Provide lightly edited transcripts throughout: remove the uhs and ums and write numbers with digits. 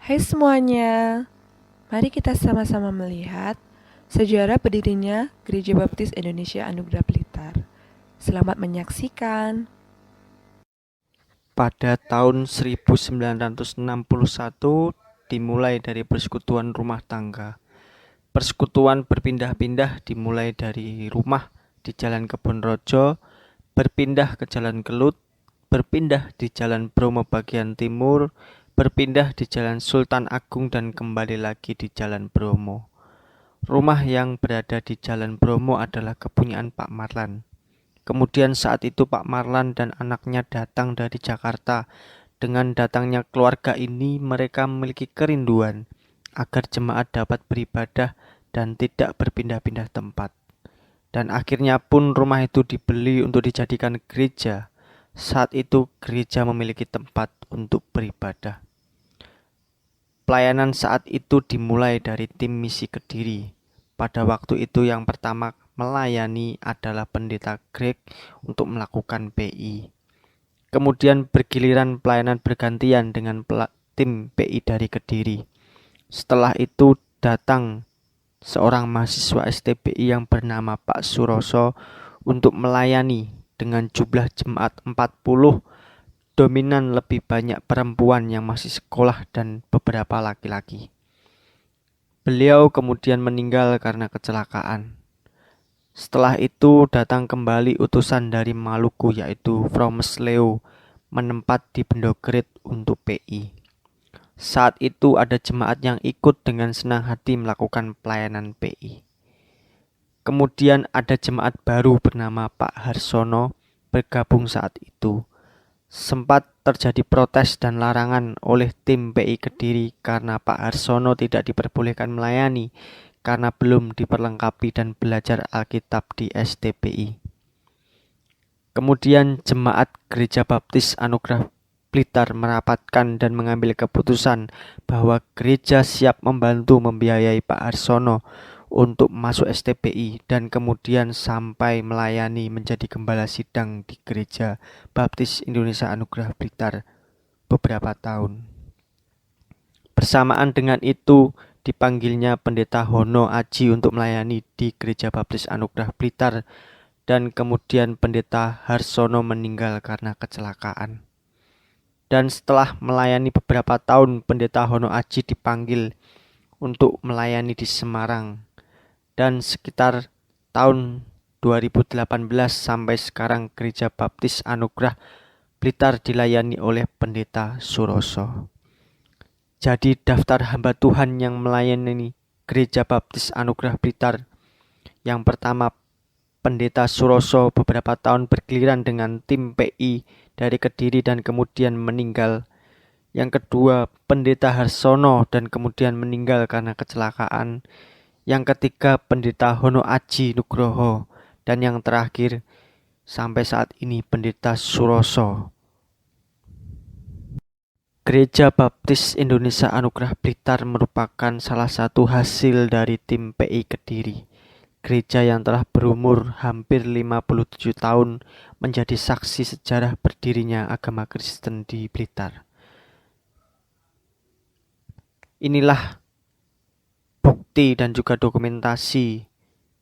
Hai semuanya, mari kita sama-sama melihat sejarah berdirinya Gereja Baptis Indonesia Anugerah Blitar. Selamat menyaksikan. Pada tahun 1961 dimulai dari persekutuan rumah tangga. Persekutuan berpindah-pindah dimulai dari rumah di Jalan Kebonrojo, berpindah ke Jalan Kelut, berpindah di Jalan Bromo bagian timur, berpindah di Jalan Sultan Agung dan kembali lagi di Jalan Bromo. Rumah yang berada di Jalan Bromo adalah kepunyaan Pak Marlan. Kemudian saat itu Pak Marlan dan anaknya datang dari Jakarta. Dengan datangnya keluarga ini, mereka memiliki kerinduan agar jemaat dapat beribadah dan tidak berpindah-pindah tempat. Dan akhirnya pun rumah itu dibeli untuk dijadikan gereja. Saat itu gereja memiliki tempat untuk beribadah. Pelayanan saat itu dimulai dari tim misi Kediri. Pada waktu itu yang pertama melayani adalah pendeta Greg untuk melakukan PI. Kemudian bergiliran pelayanan bergantian dengan tim PI dari Kediri. Setelah itu datang seorang mahasiswa STBI yang bernama Pak Suroso untuk melayani dengan jumlah jemaat 40, dominan lebih banyak perempuan yang masih sekolah dan beberapa laki-laki. Beliau kemudian meninggal karena kecelakaan. Setelah itu datang kembali utusan dari Maluku yaitu Frommes Leo menempat di Bendogrit untuk PI. Saat itu ada jemaat yang ikut dengan senang hati melakukan pelayanan PI. Kemudian ada jemaat baru bernama Pak Harsono bergabung saat itu. Sempat terjadi protes dan larangan oleh tim PI Kediri karena Pak Harsono tidak diperbolehkan melayani karena belum diperlengkapi dan belajar Alkitab di STBI. Kemudian jemaat Gereja Baptis Anugerah Blitar merapatkan dan mengambil keputusan bahwa gereja siap membantu membiayai Pak Harsono untuk masuk STBI dan kemudian sampai melayani menjadi gembala sidang di Gereja Baptis Indonesia Anugerah Blitar beberapa tahun. Bersamaan dengan itu dipanggilnya Pendeta Hono Aji untuk melayani di Gereja Baptis Anugerah Blitar dan kemudian Pendeta Harsono meninggal karena kecelakaan. Dan setelah melayani beberapa tahun, Pendeta Hono Aji dipanggil untuk melayani di Semarang. Dan sekitar tahun 2018 sampai sekarang Gereja Baptis Anugerah Blitar dilayani oleh Pendeta Suroso. Jadi daftar hamba Tuhan yang melayani Gereja Baptis Anugerah Blitar, yang pertama Pendeta Suroso beberapa tahun bergiliran dengan tim PI dari Kediri dan kemudian meninggal. Yang kedua Pendeta Harsono dan kemudian meninggal karena kecelakaan. Yang ketiga Pendeta Hono Aji Nugroho. Dan yang terakhir sampai saat ini Pendeta Suroso. Gereja Baptis Indonesia Anugerah Blitar merupakan salah satu hasil dari tim PI Kediri. Gereja yang telah berumur hampir 57 tahun menjadi saksi sejarah berdirinya agama Kristen di Blitar. Inilah bukti dan juga dokumentasi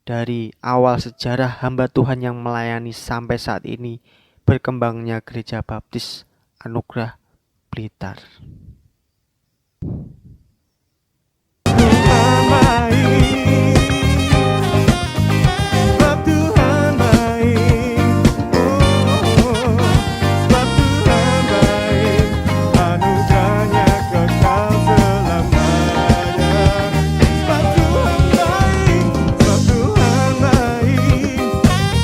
dari awal sejarah hamba Tuhan yang melayani sampai saat ini berkembangnya Gereja Baptis Anugerah Blitar.